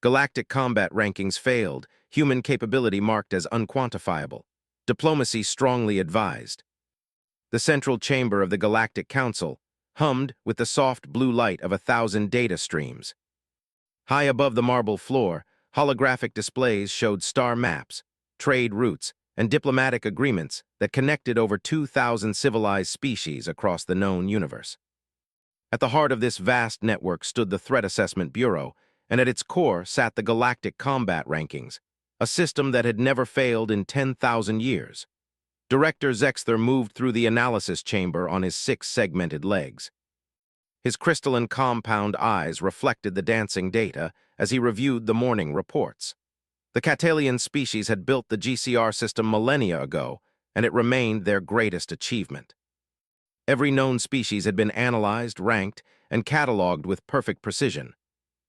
Galactic combat rankings failed, human capability marked as unquantifiable. Diplomacy strongly advised. The central chamber of the Galactic Council hummed with the soft blue light of 1,000 data streams. High above the marble floor, holographic displays showed star maps, trade routes, and diplomatic agreements that connected over 2,000 civilized species across the known universe. At the heart of this vast network stood the Threat Assessment Bureau, and at its core sat the Galactic Combat Rankings, a system that had never failed in 10,000 years. Director Zexther moved through the analysis chamber on his 6-segmented legs. His crystalline compound eyes reflected the dancing data as he reviewed the morning reports. The Catalian species had built the GCR system millennia ago, and it remained their greatest achievement. Every known species had been analyzed, ranked, and cataloged with perfect precision.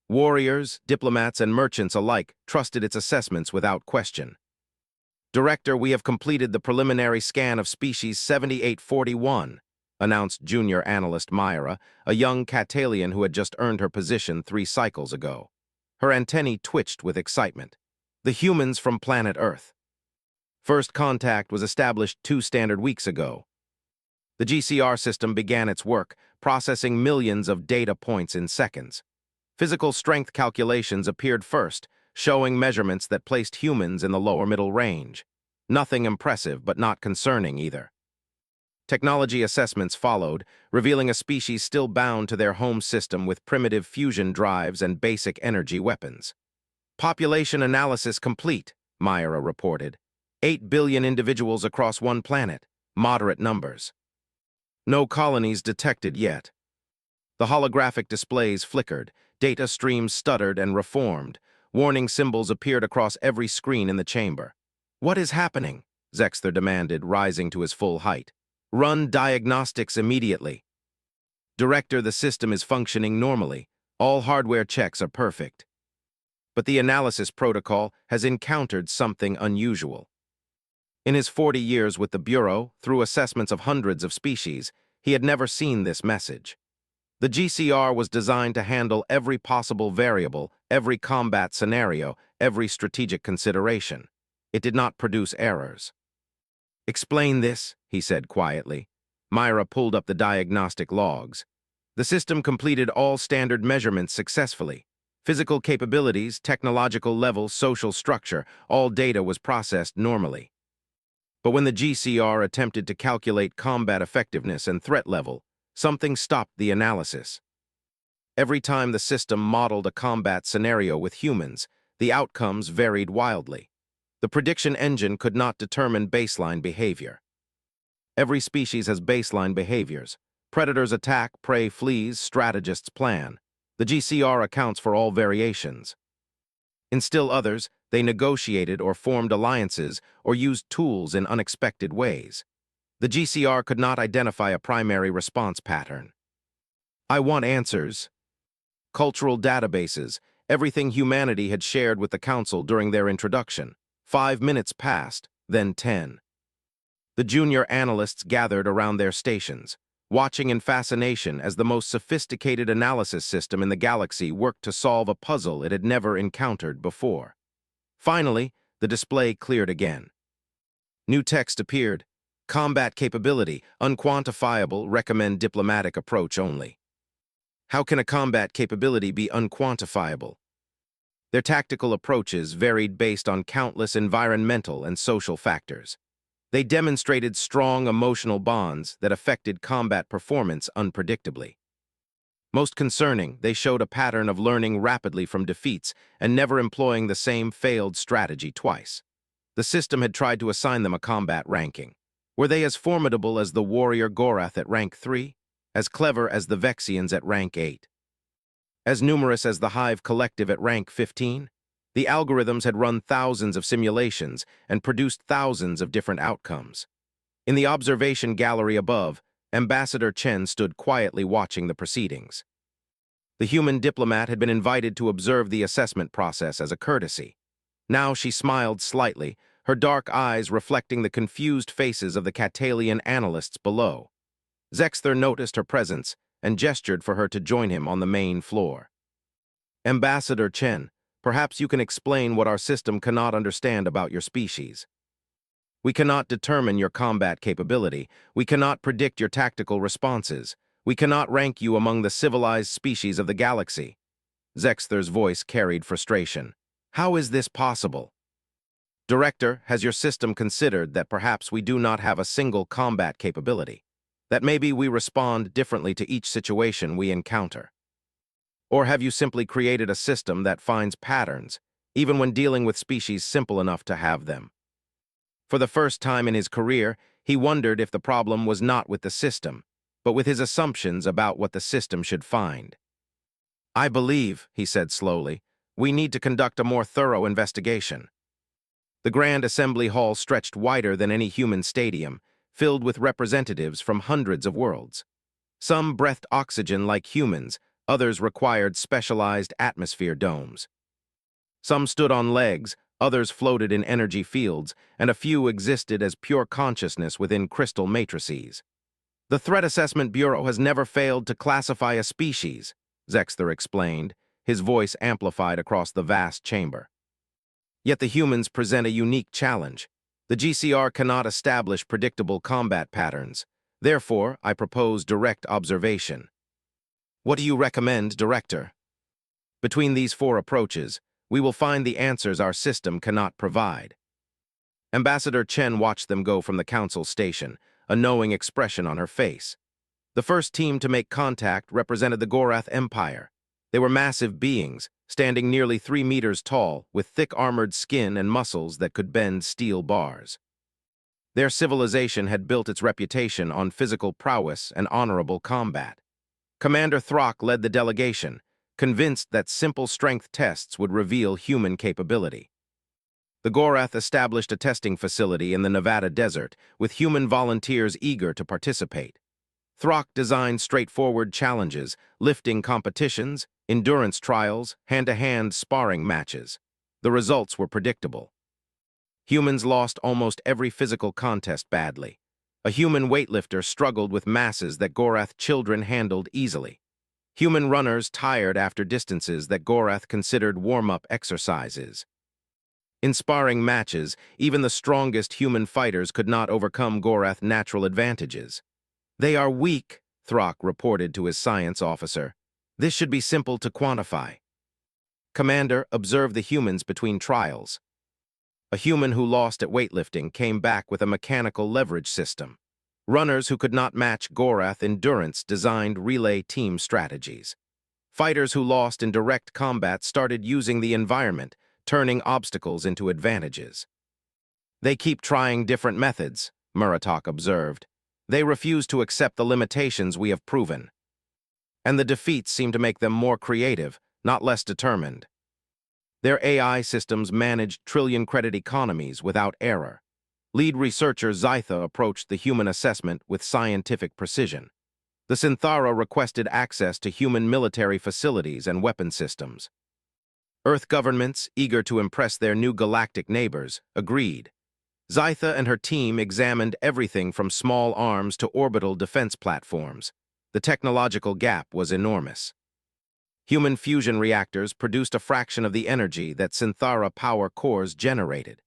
Warriors, diplomats, and merchants alike trusted its assessments without question. Director, we have completed the preliminary scan of species 7841, announced junior analyst Myra, a young Catalian who had just earned her position 3 cycles ago. Her antennae twitched with excitement. The humans from planet Earth. First contact was established 2 standard weeks ago. The GCR system began its work, processing millions of data points in seconds. Physical strength calculations appeared first, showing measurements that placed humans in the lower middle range. Nothing impressive, but not concerning either. Technology assessments followed, revealing a species still bound to their home system with primitive fusion drives and basic energy weapons. Population analysis complete, Myra reported. 8 billion individuals across one planet, moderate numbers. No colonies detected yet. The holographic displays flickered, data streams stuttered and reformed. Warning symbols appeared across every screen in the chamber. What is happening? Zexther demanded, rising to his full height. Run diagnostics immediately. Director, the system is functioning normally. All hardware checks are perfect. But the analysis protocol has encountered something unusual. In his 40 years with the Bureau, through assessments of hundreds of species, he had never seen this message. The GCR was designed to handle every possible variable, every combat scenario, every strategic consideration. It did not produce errors. Explain this, he said quietly. Myra pulled up the diagnostic logs. The system completed all standard measurements successfully. Physical capabilities, technological level, social structure, all data was processed normally. But when the GCR attempted to calculate combat effectiveness and threat level, something stopped the analysis. Every time the system modeled a combat scenario with humans, the outcomes varied wildly. The prediction engine could not determine baseline behavior. Every species has baseline behaviors. Predators attack, prey flees, strategists plan. The GCR accounts for all variations. In still others, they negotiated or formed alliances or used tools in unexpected ways. The GCR could not identify a primary response pattern. I want answers. Cultural databases, everything humanity had shared with the Council during their introduction. 5 minutes passed, then 10. The junior analysts gathered around their stations, watching in fascination as the most sophisticated analysis system in the galaxy worked to solve a puzzle it had never encountered before. Finally, the display cleared again. New text appeared. Combat capability, unquantifiable, recommend diplomatic approach only. How can a combat capability be unquantifiable? Their tactical approaches varied based on countless environmental and social factors. They demonstrated strong emotional bonds that affected combat performance unpredictably. Most concerning, they showed a pattern of learning rapidly from defeats and never employing the same failed strategy twice. The system had tried to assign them a combat ranking. Were they as formidable as the warrior Gorath at rank 3? As clever as the Vexians at rank 8? As numerous as the Hive Collective at rank 15? The algorithms had run thousands of simulations and produced thousands of different outcomes. In the observation gallery above, Ambassador Chen stood quietly watching the proceedings. The human diplomat had been invited to observe the assessment process as a courtesy. Now she smiled slightly, her dark eyes reflecting the confused faces of the Catalian analysts below. Zexther noticed her presence and gestured for her to join him on the main floor. Ambassador Chen, Perhaps you can explain what our system cannot understand about your species. We cannot determine your combat capability. We cannot predict your tactical responses. We cannot rank you among the civilized species of the galaxy. Zexther's voice carried frustration. How is this possible? Director, has your system considered that perhaps we do not have a single combat capability? That maybe we respond differently to each situation we encounter? Or have you simply created a system that finds patterns, even when dealing with species simple enough to have them? For the first time in his career, he wondered if the problem was not with the system, but with his assumptions about what the system should find. I believe, he said slowly, we need to conduct a more thorough investigation. The Grand Assembly Hall stretched wider than any human stadium, filled with representatives from hundreds of worlds. Some breathed oxygen like humans, others required specialized atmosphere domes. Some stood on legs, others floated in energy fields, and a few existed as pure consciousness within crystal matrices. The Threat Assessment Bureau has never failed to classify a species, Zexther explained, his voice amplified across the vast chamber. Yet the humans present a unique challenge. The GCR cannot establish predictable combat patterns. Therefore, I propose direct observation. What do you recommend, Director? Between these four approaches, we will find the answers our system cannot provide. Ambassador Chen watched them go from the council station, a knowing expression on her face. The first team to make contact represented the Gorath Empire. They were massive beings, standing nearly 3 meters tall, with thick armored skin and muscles that could bend steel bars. Their civilization had built its reputation on physical prowess and honorable combat. Commander Throck led the delegation, convinced that simple strength tests would reveal human capability. The Gorath established a testing facility in the Nevada desert, with human volunteers eager to participate. Throck designed straightforward challenges, lifting competitions, endurance trials, hand-to-hand sparring matches. The results were predictable. Humans lost almost every physical contest badly. A human weightlifter struggled with masses that Gorath children handled easily. Human runners tired after distances that Gorath considered warm-up exercises. In sparring matches, even the strongest human fighters could not overcome Gorath's natural advantages. They are weak, Throck reported to his science officer. This should be simple to quantify. Commander, observe the humans between trials. A human who lost at weightlifting came back with a mechanical leverage system. Runners who could not match Gorath endurance designed relay team strategies. Fighters who lost in direct combat started using the environment, turning obstacles into advantages. They keep trying different methods, Muratok observed. They refuse to accept the limitations we have proven. And the defeats seem to make them more creative, not less determined. Their AI systems managed trillion-credit economies without error. Lead researcher Zytha approached the human assessment with scientific precision. The Synthara requested access to human military facilities and weapon systems. Earth governments, eager to impress their new galactic neighbors, agreed. Zytha and her team examined everything from small arms to orbital defense platforms. The technological gap was enormous. Human fusion reactors produced a fraction of the energy that Synthara power cores generated.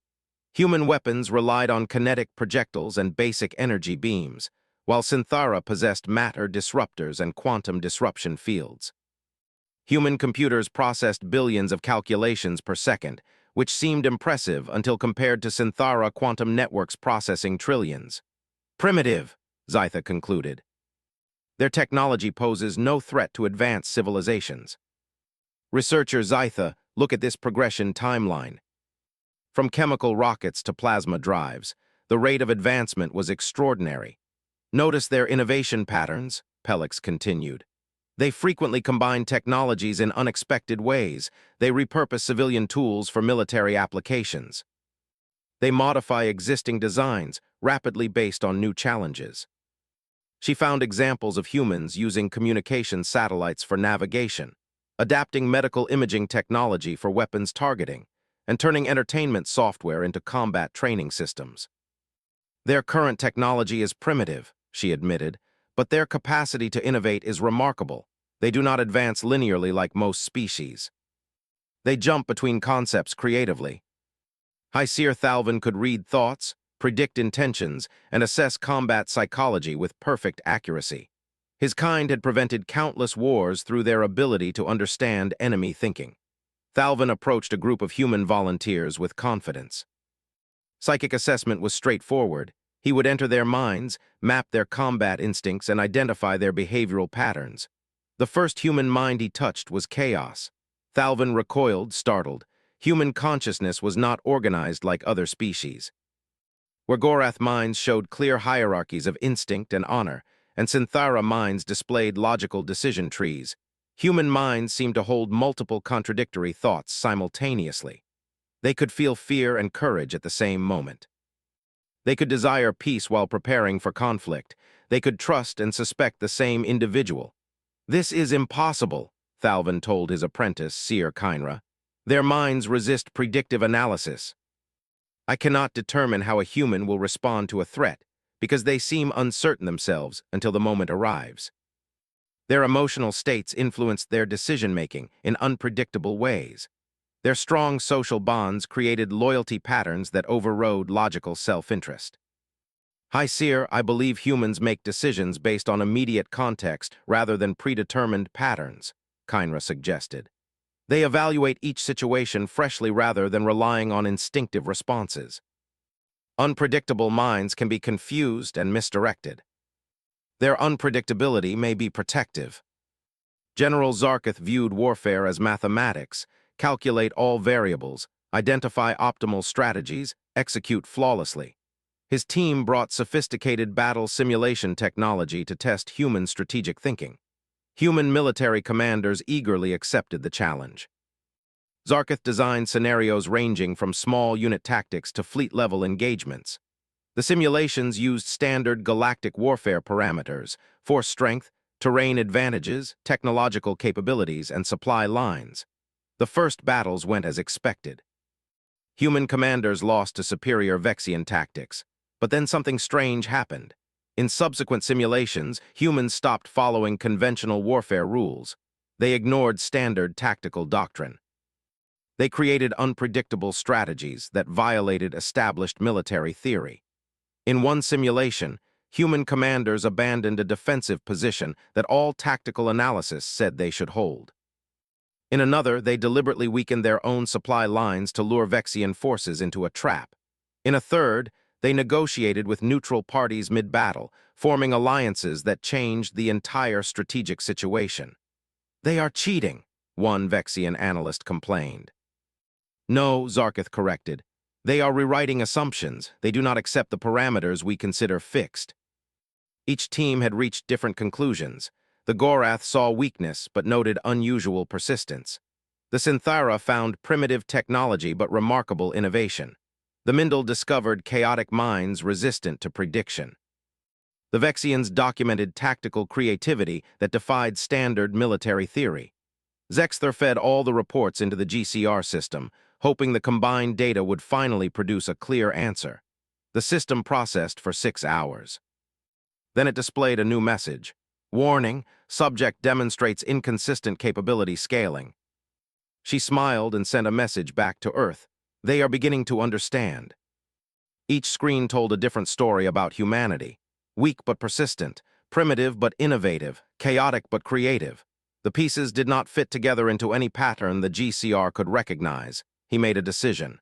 Human weapons relied on kinetic projectiles and basic energy beams, while Synthara possessed matter disruptors and quantum disruption fields. Human computers processed billions of calculations per second, which seemed impressive until compared to Synthara quantum networks processing trillions. Primitive, Zytha concluded. Their technology poses no threat to advanced civilizations. Researcher Zytha, look at this progression timeline. From chemical rockets to plasma drives, the rate of advancement was extraordinary. Notice their innovation patterns, Pelix continued. They frequently combine technologies in unexpected ways. They repurpose civilian tools for military applications. They modify existing designs, rapidly based on new challenges. She found examples of humans using communication satellites for navigation, adapting medical imaging technology for weapons targeting, and turning entertainment software into combat training systems. Their current technology is primitive, she admitted, but their capacity to innovate is remarkable. They do not advance linearly like most species. They jump between concepts creatively. High Seer Thalvin could read thoughts, predict intentions, and assess combat psychology with perfect accuracy. His kind had prevented countless wars through their ability to understand enemy thinking. Thalvin approached a group of human volunteers with confidence. Psychic assessment was straightforward. He would enter their minds, map their combat instincts, and identify their behavioral patterns. The first human mind he touched was chaos. Thalvin recoiled, startled. Human consciousness was not organized like other species. Where Gorath minds showed clear hierarchies of instinct and honor, and Synthara minds displayed logical decision trees, human minds seemed to hold multiple contradictory thoughts simultaneously. They could feel fear and courage at the same moment. They could desire peace while preparing for conflict. They could trust and suspect the same individual. "This is impossible," Thalvin told his apprentice, Seer Kynra. "Their minds resist predictive analysis. I cannot determine how a human will respond to a threat because they seem uncertain themselves until the moment arrives. Their emotional states influence their decision-making in unpredictable ways. Their strong social bonds created loyalty patterns that overrode logical self-interest. High Seer, I believe humans make decisions based on immediate context rather than predetermined patterns," Kynra suggested. "They evaluate each situation freshly rather than relying on instinctive responses. Unpredictable minds can be confused and misdirected. Their unpredictability may be protective." General Zarketh viewed warfare as mathematics: calculate all variables, identify optimal strategies, execute flawlessly. His team brought sophisticated battle simulation technology to test human strategic thinking. Human military commanders eagerly accepted the challenge. Zarketh designed scenarios ranging from small unit tactics to fleet-level engagements. The simulations used standard galactic warfare parameters: force strength, terrain advantages, technological capabilities, and supply lines. The first battles went as expected. Human commanders lost to superior Vexian tactics, but then something strange happened. In subsequent simulations, humans stopped following conventional warfare rules. They ignored standard tactical doctrine. They created unpredictable strategies that violated established military theory. In one simulation, human commanders abandoned a defensive position that all tactical analysis said they should hold. In another, they deliberately weakened their own supply lines to lure Vexian forces into a trap. In a third, they negotiated with neutral parties mid-battle, forming alliances that changed the entire strategic situation. "They are cheating," one Vexian analyst complained. "No," Zarketh corrected. "They are rewriting assumptions. They do not accept the parameters we consider fixed." Each team had reached different conclusions. The Gorath saw weakness but noted unusual persistence. The Synthara found primitive technology but remarkable innovation. The Mindel discovered chaotic minds resistant to prediction. The Vexians documented tactical creativity that defied standard military theory. Zexther fed all the reports into the GCR system, hoping the combined data would finally produce a clear answer. The system processed for 6 hours. Then it displayed a new message: "Warning, subject demonstrates inconsistent capability scaling." She smiled and sent a message back to Earth: "They are beginning to understand." Each screen told a different story about humanity: weak but persistent, primitive but innovative, chaotic but creative. The pieces did not fit together into any pattern the GCR could recognize. He made a decision.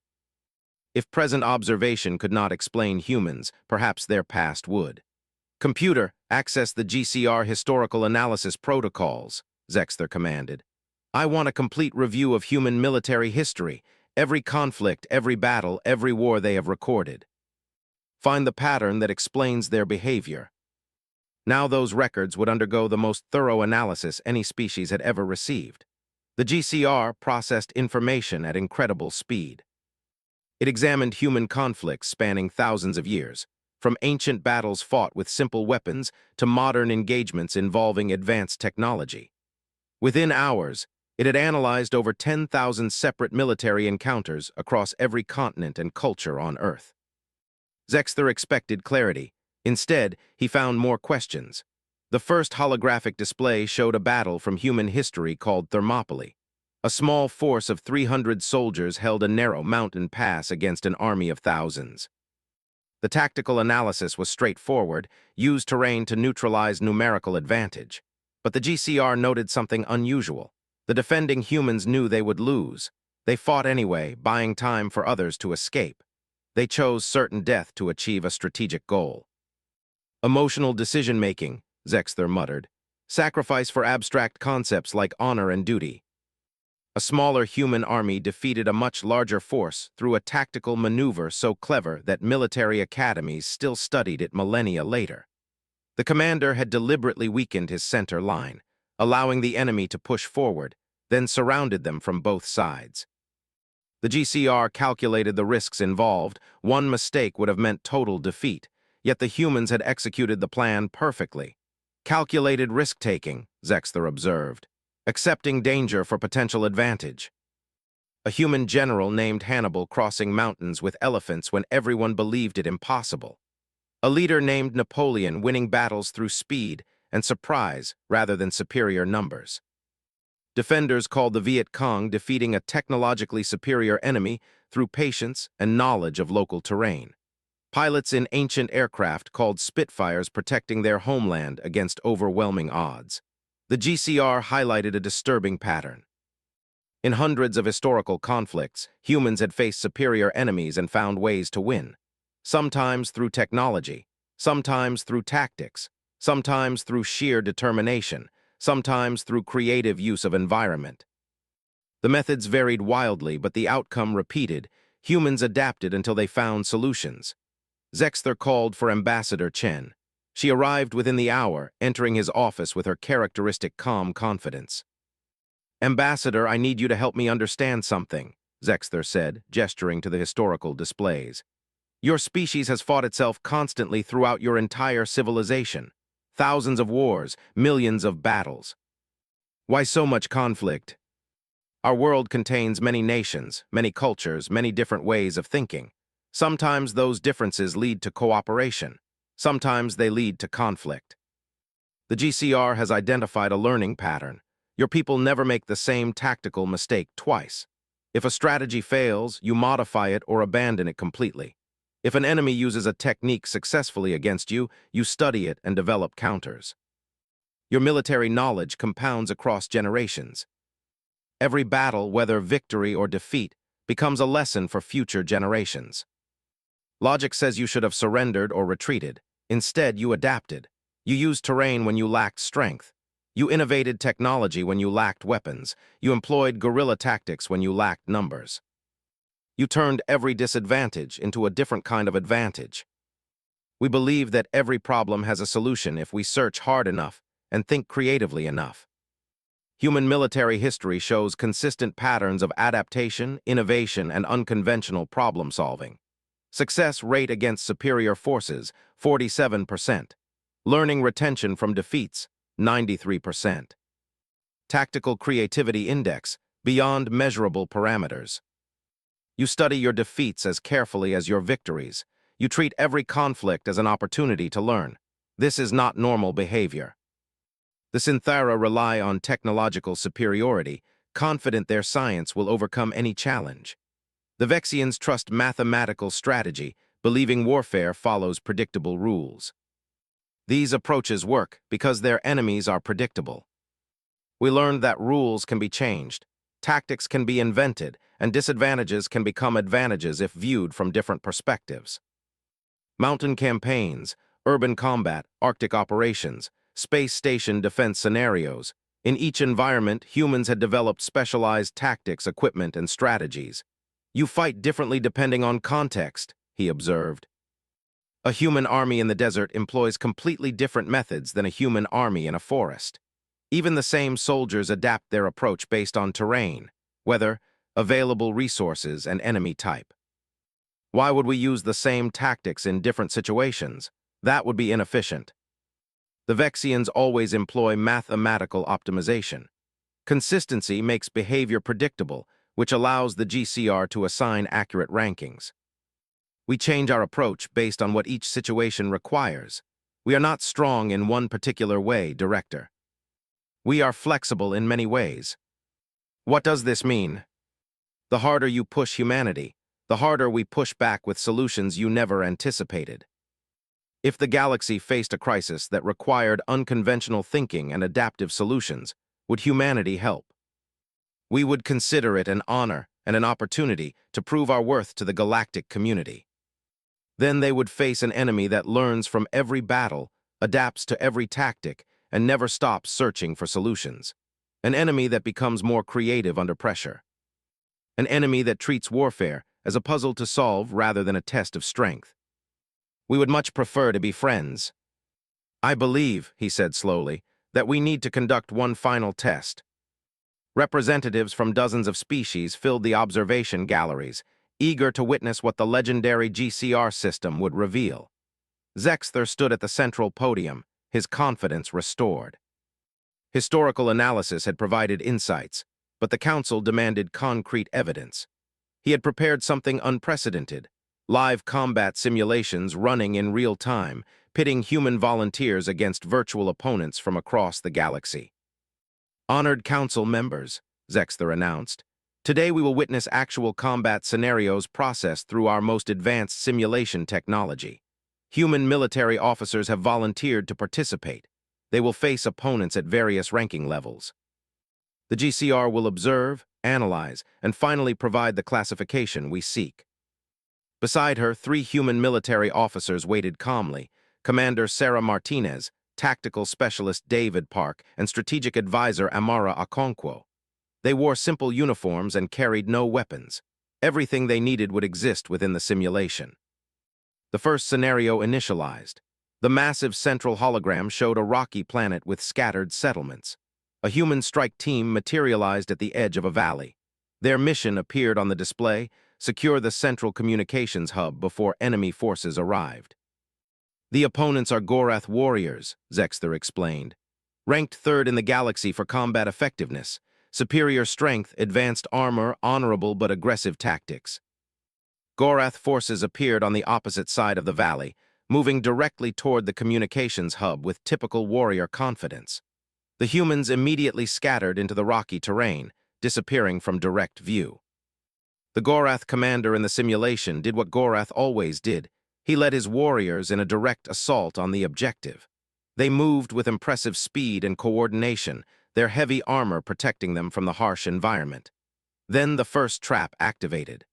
If present observation could not explain humans, perhaps their past would. "Computer, access the GCR historical analysis protocols," Zexther commanded. "I want a complete review of human military history, every conflict, every battle, every war they have recorded. Find the pattern that explains their behavior." Now those records would undergo the most thorough analysis any species had ever received. The GCR processed information at incredible speed. It examined human conflicts spanning thousands of years, from ancient battles fought with simple weapons to modern engagements involving advanced technology. Within hours, it had analyzed over 10,000 separate military encounters across every continent and culture on Earth. Zexther expected clarity. Instead, he found more questions. The first holographic display showed a battle from human history called Thermopylae. A small force of 300 soldiers held a narrow mountain pass against an army of thousands. The tactical analysis was straightforward, use terrain to neutralize numerical advantage. But the GCR noted something unusual. The defending humans knew they would lose. They fought anyway, buying time for others to escape. They chose certain death to achieve a strategic goal. Emotional decision-making, Zexther muttered. Sacrifice for abstract concepts like honor and duty. A smaller human army defeated a much larger force through a tactical maneuver so clever that military academies still studied it millennia later. The commander had deliberately weakened his center line, allowing the enemy to push forward, then surrounded them from both sides. The GCR calculated the risks involved. One mistake would have meant total defeat, yet the humans had executed the plan perfectly. Calculated risk-taking, Zexther observed. Accepting danger for potential advantage. A human general named Hannibal crossing mountains with elephants when everyone believed it impossible. A leader named Napoleon winning battles through speed and surprise rather than superior numbers. Defenders called the Viet Cong defeating a technologically superior enemy through patience and knowledge of local terrain. Pilots in ancient aircraft called Spitfires protecting their homeland against overwhelming odds. The GCR highlighted a disturbing pattern. In hundreds of historical conflicts, humans had faced superior enemies and found ways to win. Sometimes through technology, sometimes through tactics, sometimes through sheer determination, sometimes through creative use of environment. The methods varied wildly, but the outcome repeated. Humans adapted until they found solutions. Zexther called for Ambassador Chen. She arrived within the hour, entering his office with her characteristic calm confidence. "Ambassador, I need you to help me understand something," Zexther said, gesturing to the historical displays. "Your species has fought itself constantly throughout your entire civilization. Thousands of wars, millions of battles. Why so much conflict? Our world contains many nations, many cultures, many different ways of thinking. Sometimes those differences lead to cooperation. Sometimes they lead to conflict. The GCR has identified a learning pattern. Your people never make the same tactical mistake twice. If a strategy fails, you modify it or abandon it completely. If an enemy uses a technique successfully against you, you study it and develop counters. Your military knowledge compounds across generations. Every battle, whether victory or defeat, becomes a lesson for future generations. Logic says you should have surrendered or retreated. Instead, you adapted. You used terrain when you lacked strength. You innovated technology when you lacked weapons. You employed guerrilla tactics when you lacked numbers. You turned every disadvantage into a different kind of advantage. We believe that every problem has a solution if we search hard enough and think creatively enough. Human military history shows consistent patterns of adaptation, innovation, and unconventional problem-solving. Success rate against superior forces, 47%. Learning retention from defeats, 93%. Tactical creativity index, beyond measurable parameters. You study your defeats as carefully as your victories. You treat every conflict as an opportunity to learn. This is not normal behavior. The Synthara rely on technological superiority, confident their science will overcome any challenge. The Vexians trust mathematical strategy, believing warfare follows predictable rules. These approaches work because their enemies are predictable. We learned that rules can be changed, tactics can be invented, and disadvantages can become advantages if viewed from different perspectives. Mountain campaigns, urban combat, Arctic operations, space station defense scenarios. In each environment, humans had developed specialized tactics, equipment, and strategies. You fight differently depending on context, he observed. A human army in the desert employs completely different methods than a human army in a forest. Even the same soldiers adapt their approach based on terrain, weather, available resources, and enemy type. Why would we use the same tactics in different situations? That would be inefficient. The Vexians always employ mathematical optimization. Consistency makes behavior predictable, which allows the GCR to assign accurate rankings. We change our approach based on what each situation requires. We are not strong in one particular way, Director. We are flexible in many ways. What does this mean? The harder you push humanity, the harder we push back with solutions you never anticipated. If the galaxy faced a crisis that required unconventional thinking and adaptive solutions, would humanity help? We would consider it an honor and an opportunity to prove our worth to the galactic community. Then they would face an enemy that learns from every battle, adapts to every tactic, and never stops searching for solutions. An enemy that becomes more creative under pressure. An enemy that treats warfare as a puzzle to solve rather than a test of strength. We would much prefer to be friends. I believe, he said slowly, that we need to conduct one final test. Representatives from dozens of species filled the observation galleries, eager to witness what the legendary GCR system would reveal. Zexther stood at the central podium, his confidence restored. Historical analysis had provided insights, but the council demanded concrete evidence. He had prepared something unprecedented, live combat simulations running in real time, pitting human volunteers against virtual opponents from across the galaxy. Honored council members, Zexther announced, today we will witness actual combat scenarios processed through our most advanced simulation technology. Human military officers have volunteered to participate. They will face opponents at various ranking levels. The GCR will observe, analyze, and finally provide the classification we seek. Beside her, 3 human military officers waited calmly, Commander Sarah Martinez, Tactical Specialist David Park, and Strategic Advisor Amara Okonkwo. They wore simple uniforms and carried no weapons. Everything they needed would exist within the simulation. The first scenario initialized. The massive central hologram showed a rocky planet with scattered settlements. A human strike team materialized at the edge of a valley. Their mission appeared on the display: secure the central communications hub before enemy forces arrived. The opponents are Gorath warriors, Zexther explained. Ranked 3rd in the galaxy for combat effectiveness, superior strength, advanced armor, honorable but aggressive tactics. Gorath forces appeared on the opposite side of the valley, moving directly toward the communications hub with typical warrior confidence. The humans immediately scattered into the rocky terrain, disappearing from direct view. The Gorath commander in the simulation did what Gorath always did. He led his warriors in a direct assault on the objective. They moved with impressive speed and coordination, their heavy armor protecting them from the harsh environment. Then the first trap activated.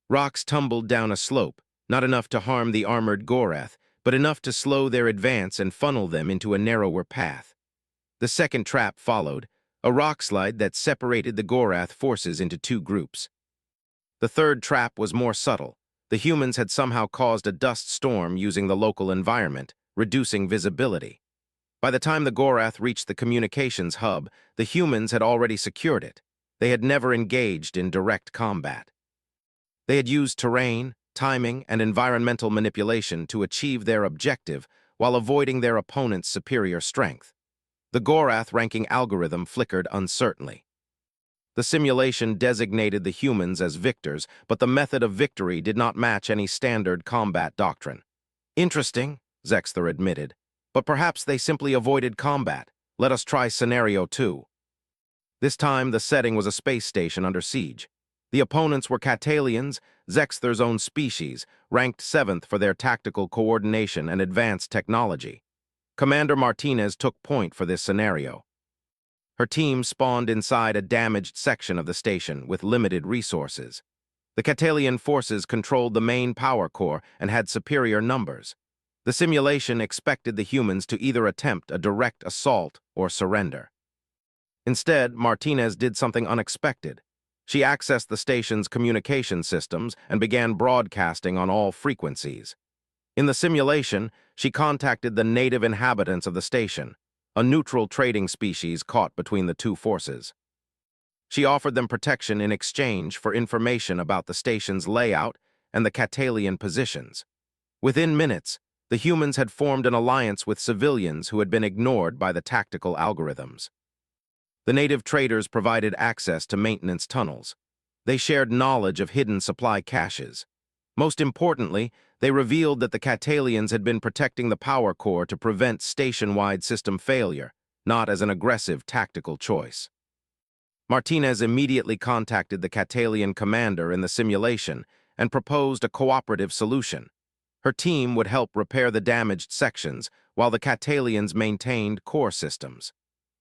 Rocks tumbled down a slope, not enough to harm the armored Gorath, but enough to slow their advance and funnel them into a narrower path. The second trap followed, a rock slide that separated the Gorath forces into 2 groups. The third trap was more subtle. The humans had somehow caused a dust storm using the local environment, reducing visibility. By the time the Gorath reached the communications hub, the humans had already secured it. They had never engaged in direct combat. They had used terrain, timing, and environmental manipulation to achieve their objective while avoiding their opponent's superior strength. The Gorath ranking algorithm flickered uncertainly. The simulation designated the humans as victors, but the method of victory did not match any standard combat doctrine. Interesting, Zexther admitted, but perhaps they simply avoided combat. Let us try scenario 2. This time, the setting was a space station under siege. The opponents were Catalians, Zexther's own species, ranked 7th for their tactical coordination and advanced technology. Commander Martinez took point for this scenario. Her team spawned inside a damaged section of the station with limited resources. The Catalian forces controlled the main power core and had superior numbers. The simulation expected the humans to either attempt a direct assault or surrender. Instead, Martinez did something unexpected. She accessed the station's communication systems and began broadcasting on all frequencies. In the simulation, she contacted the native inhabitants of the station, a neutral trading species caught between the 2 forces. She offered them protection in exchange for information about the station's layout and the Catalian positions. Within minutes, the humans had formed an alliance with civilians who had been ignored by the tactical algorithms. The native traders provided access to maintenance tunnels. They shared knowledge of hidden supply caches. Most importantly, they revealed that the Catalians had been protecting the power core to prevent station-wide system failure, not as an aggressive tactical choice. Martinez immediately contacted the Catalian commander in the simulation and proposed a cooperative solution. Her team would help repair the damaged sections while the Catalians maintained core systems.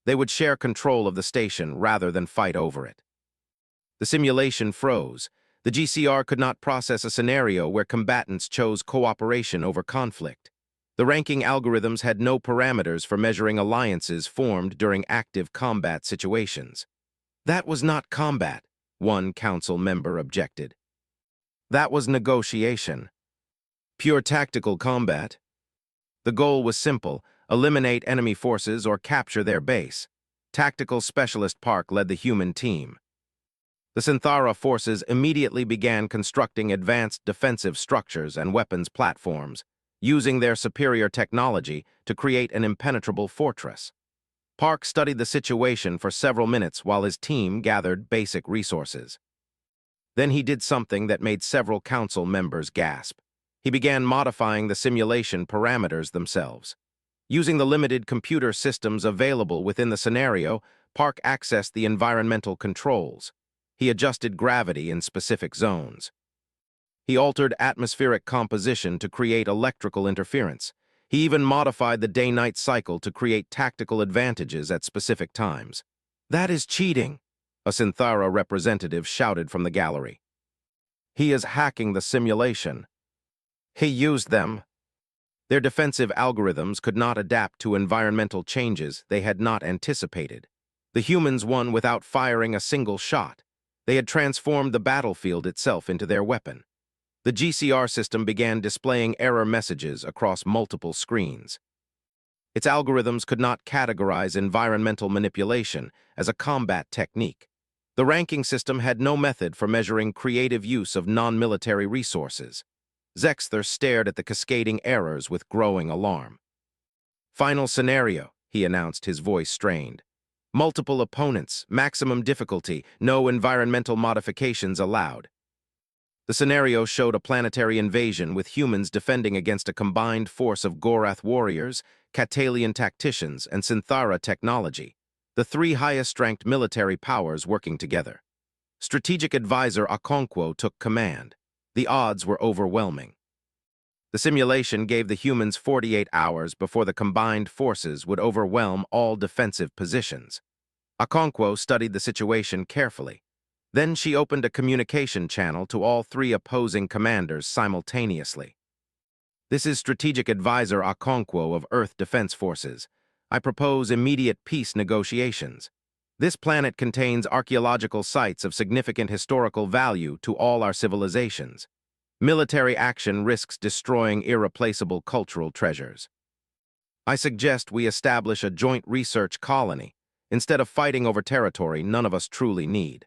They would share control of the station rather than fight over it. The simulation froze. The GCR could not process a scenario where combatants chose cooperation over conflict. The ranking algorithms had no parameters for measuring alliances formed during active combat situations. That was not combat, one council member objected. That was negotiation. Pure tactical combat. The goal was simple: eliminate enemy forces or capture their base. Tactical Specialist Park led the human team. The Synthara forces immediately began constructing advanced defensive structures and weapons platforms, using their superior technology to create an impenetrable fortress. Park studied the situation for several minutes while his team gathered basic resources. Then he did something that made several council members gasp. He began modifying the simulation parameters themselves. Using the limited computer systems available within the scenario, Park accessed the environmental controls. He adjusted gravity in specific zones. He altered atmospheric composition to create electrical interference. He even modified the day-night cycle to create tactical advantages at specific times. "That is cheating," a Synthara representative shouted from the gallery. "He is hacking the simulation." He used them. Their defensive algorithms could not adapt to environmental changes they had not anticipated. The humans won without firing a single shot. They had transformed the battlefield itself into their weapon. The GCR system began displaying error messages across multiple screens. Its algorithms could not categorize environmental manipulation as a combat technique. The ranking system had no method for measuring creative use of non-military resources. Zexther stared at the cascading errors with growing alarm. "Final scenario," he announced, his voice strained. "Multiple opponents, maximum difficulty, no environmental modifications allowed." The scenario showed a planetary invasion with humans defending against a combined force of Gorath warriors, Catalian tacticians, and Synthara technology, the three highest-ranked military powers working together. Strategic advisor Okonkwo took command. The odds were overwhelming. The simulation gave the humans 48 hours before the combined forces would overwhelm all defensive positions. Okonkwo studied the situation carefully. Then she opened a communication channel to all three opposing commanders simultaneously. "This is Strategic Advisor Okonkwo of Earth Defense Forces. I propose immediate peace negotiations. This planet contains archaeological sites of significant historical value to all our civilizations. Military action risks destroying irreplaceable cultural treasures. I suggest we establish a joint research colony, instead of fighting over territory none of us truly need."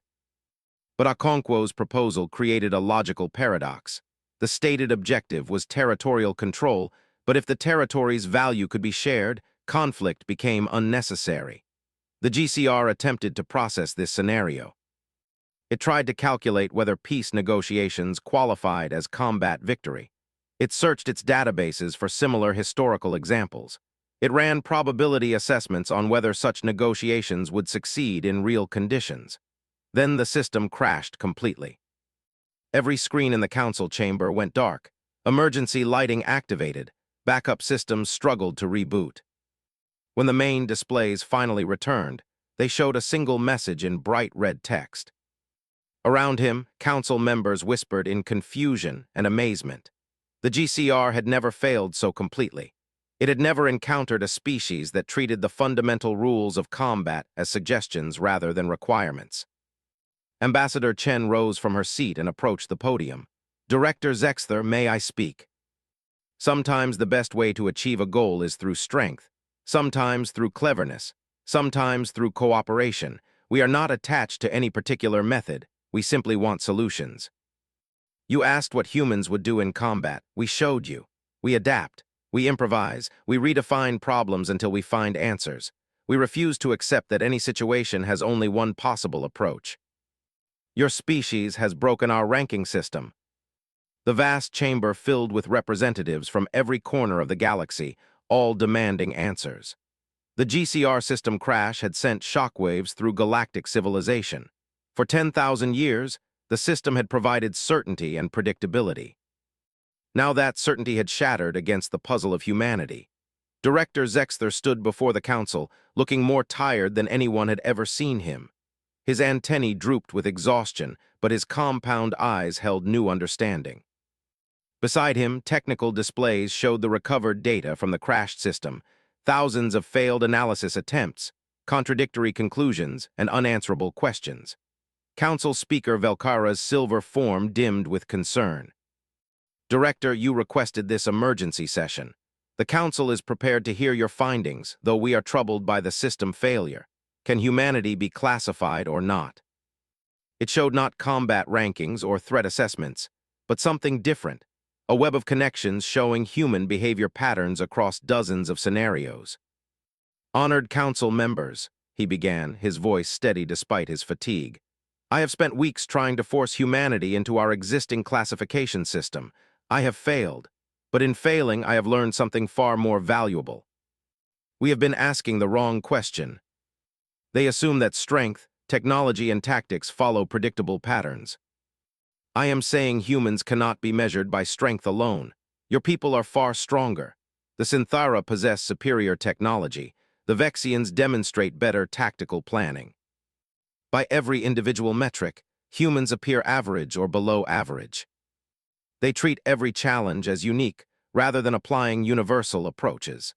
But Okonkwo's proposal created a logical paradox. The stated objective was territorial control, but if the territory's value could be shared, conflict became unnecessary. The GCR attempted to process this scenario. It tried to calculate whether peace negotiations qualified as combat victory. It searched its databases for similar historical examples. It ran probability assessments on whether such negotiations would succeed in real conditions. Then the system crashed completely. Every screen in the council chamber went dark. Emergency lighting activated. Backup systems struggled to reboot. When the main displays finally returned, they showed a single message in bright red text. Around him, council members whispered in confusion and amazement. The GCR had never failed so completely. It had never encountered a species that treated the fundamental rules of combat as suggestions rather than requirements. Ambassador Chen rose from her seat and approached the podium. "Director Zexther, may I speak? Sometimes the best way to achieve a goal is through strength, sometimes through cleverness, sometimes through cooperation. We are not attached to any particular method. We simply want solutions. You asked what humans would do in combat. We showed you. We adapt. We improvise. We redefine problems until we find answers. We refuse to accept that any situation has only one possible approach. Your species has broken our ranking system." The vast chamber filled with representatives from every corner of the galaxy, all demanding answers. The GCR system crash had sent shockwaves through galactic civilization. For 10,000 years, the system had provided certainty and predictability. Now that certainty had shattered against the puzzle of humanity. Director Zexther stood before the council, looking more tired than anyone had ever seen him. His antennae drooped with exhaustion, but his compound eyes held new understanding. Beside him, technical displays showed the recovered data from the crashed system, thousands of failed analysis attempts, contradictory conclusions, and unanswerable questions. Council Speaker Velkara's silver form dimmed with concern. Director, you requested this emergency session. The Council is prepared to hear your findings, though we are troubled by the system failure. Can humanity be classified or not? It showed not combat rankings or threat assessments, but something different, a web of connections showing human behavior patterns across dozens of scenarios. Honored Council members, he began, his voice steady despite his fatigue. I have spent weeks trying to force humanity into our existing classification system. I have failed, but in failing I have learned something far more valuable. We have been asking the wrong question. They assume that strength, technology, and tactics follow predictable patterns. I am saying humans cannot be measured by strength alone. Your people are far stronger. The Synthara possess superior technology. The Vexians demonstrate better tactical planning. By every individual metric, humans appear average or below average. They treat every challenge as unique, rather than applying universal approaches.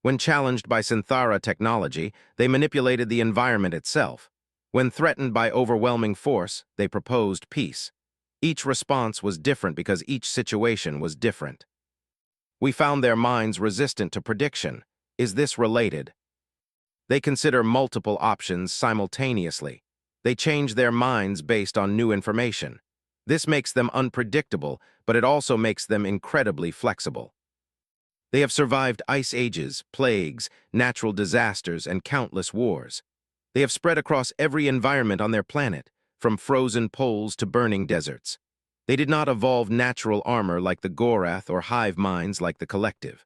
When challenged by Synthara technology, they manipulated the environment itself. When threatened by overwhelming force, they proposed peace. Each response was different because each situation was different. We found their minds resistant to prediction. Is this related? They consider multiple options simultaneously. They change their minds based on new information. This makes them unpredictable, but it also makes them incredibly flexible. They have survived ice ages, plagues, natural disasters, and countless wars. They have spread across every environment on their planet, from frozen poles to burning deserts. They did not evolve natural armor like the Gorath or hive minds like the Collective.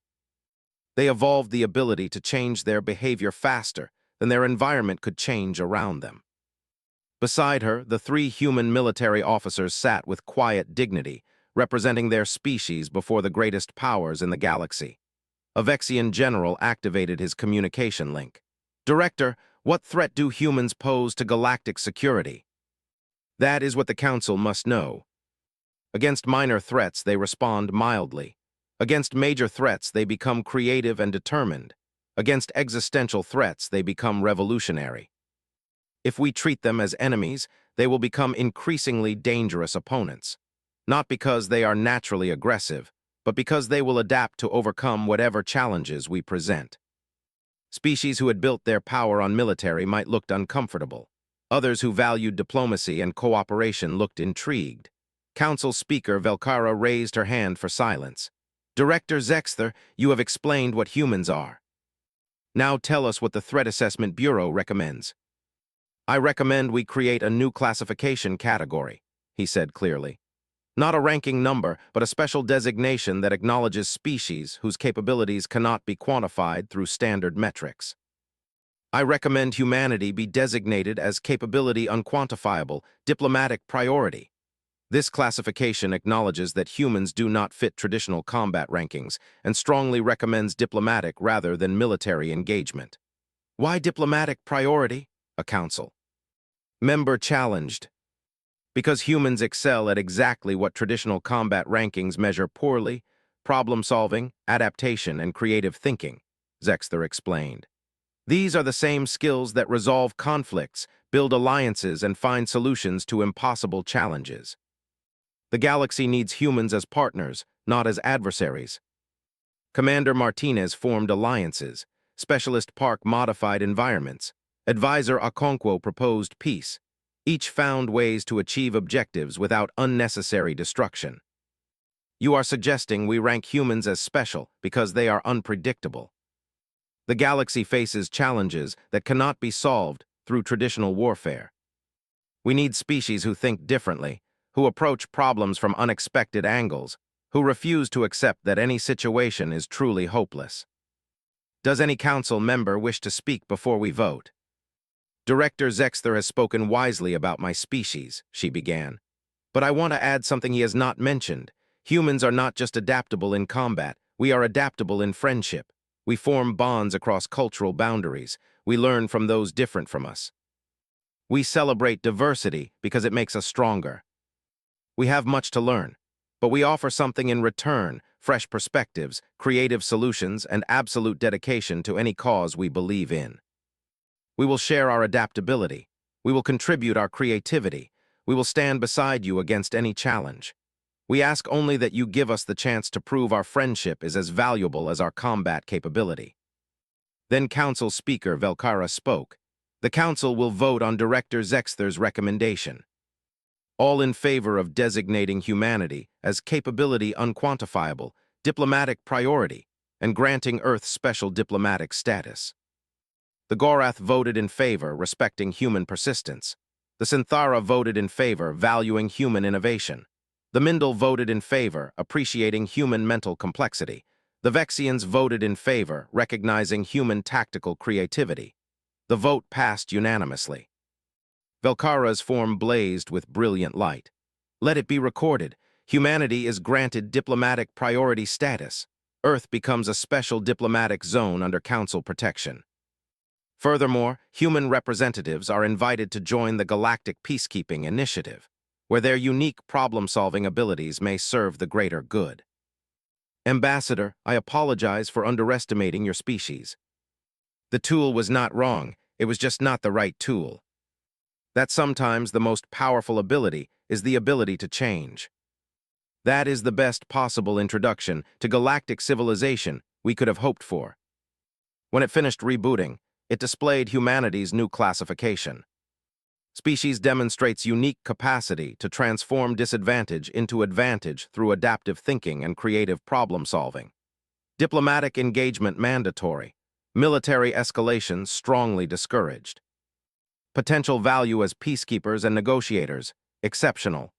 They evolved the ability to change their behavior faster than their environment could change around them. Beside her, the three human military officers sat with quiet dignity, representing their species before the greatest powers in the galaxy. A Vexian general activated his communication link. Director, what threat do humans pose to galactic security? That is what the Council must know. Against minor threats, they respond mildly. Against major threats, they become creative and determined. Against existential threats, they become revolutionary. If we treat them as enemies, they will become increasingly dangerous opponents. Not because they are naturally aggressive, but because they will adapt to overcome whatever challenges we present. Species who had built their power on military might look uncomfortable. Others who valued diplomacy and cooperation looked intrigued. Council Speaker Velkara raised her hand for silence. Director Zexther, you have explained what humans are. Now tell us what the Threat Assessment Bureau recommends. I recommend we create a new classification category, he said clearly. Not a ranking number, but a special designation that acknowledges species whose capabilities cannot be quantified through standard metrics. I recommend humanity be designated as capability unquantifiable, diplomatic priority. This classification acknowledges that humans do not fit traditional combat rankings and strongly recommends diplomatic rather than military engagement. Why diplomatic priority? A council member challenged. Because humans excel at exactly what traditional combat rankings measure poorly: problem-solving, adaptation, and creative thinking, Zexther explained. These are the same skills that resolve conflicts, build alliances, and find solutions to impossible challenges. The galaxy needs humans as partners, not as adversaries. Commander Martinez formed alliances. Specialist Park modified environments. Advisor Okonkwo proposed peace. Each found ways to achieve objectives without unnecessary destruction. You are suggesting we rank humans as special because they are unpredictable. The galaxy faces challenges that cannot be solved through traditional warfare. We need species who think differently, who approach problems from unexpected angles, who refuse to accept that any situation is truly hopeless. Does any council member wish to speak before we vote? Director Zexther has spoken wisely about my species, she began. But I want to add something he has not mentioned. Humans are not just adaptable in combat, we are adaptable in friendship. We form bonds across cultural boundaries. We learn from those different from us. We celebrate diversity because it makes us stronger. We have much to learn, but we offer something in return: fresh perspectives, creative solutions, and absolute dedication to any cause we believe in. We will share our adaptability. We will contribute our creativity. We will stand beside you against any challenge. We ask only that you give us the chance to prove our friendship is as valuable as our combat capability. Then Council Speaker Velkara spoke. The Council will vote on Director Zexther's recommendation. All in favor of designating humanity as capability unquantifiable, diplomatic priority, and granting Earth special diplomatic status. The Gorath voted in favor, respecting human persistence. The Synthara voted in favor, valuing human innovation. The Mindel voted in favor, appreciating human mental complexity. The Vexians voted in favor, recognizing human tactical creativity. The vote passed unanimously. Velkara's form blazed with brilliant light. Let it be recorded, humanity is granted diplomatic priority status. Earth becomes a special diplomatic zone under Council protection. Furthermore, human representatives are invited to join the Galactic Peacekeeping Initiative, where their unique problem-solving abilities may serve the greater good. Ambassador, I apologize for underestimating your species. The tool was not wrong, it was just not the right tool. That sometimes the most powerful ability is the ability to change. That is the best possible introduction to galactic civilization we could have hoped for. When it finished rebooting, it displayed humanity's new classification. Species demonstrates unique capacity to transform disadvantage into advantage through adaptive thinking and creative problem-solving. Diplomatic engagement mandatory. Military escalation strongly discouraged. Potential value as peacekeepers and negotiators exceptional.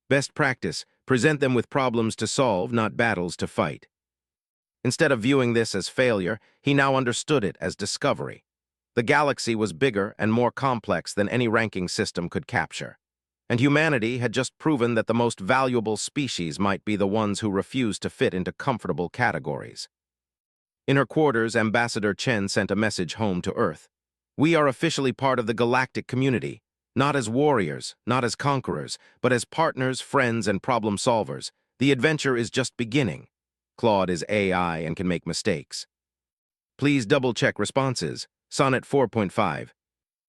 Best practice, present them with problems to solve, not battles to fight. Instead of viewing this as failure, he now understood it as discovery. The galaxy was bigger and more complex than any ranking system could capture. And humanity had just proven that the most valuable species might be the ones who refused to fit into comfortable categories. In her quarters, Ambassador Chen sent a message home to Earth. We are officially part of the galactic community, not as warriors, not as conquerors, but as partners, friends, and problem solvers. The adventure is just beginning. Claude is AI and can make mistakes. Please double-check responses. Sonnet 4.5.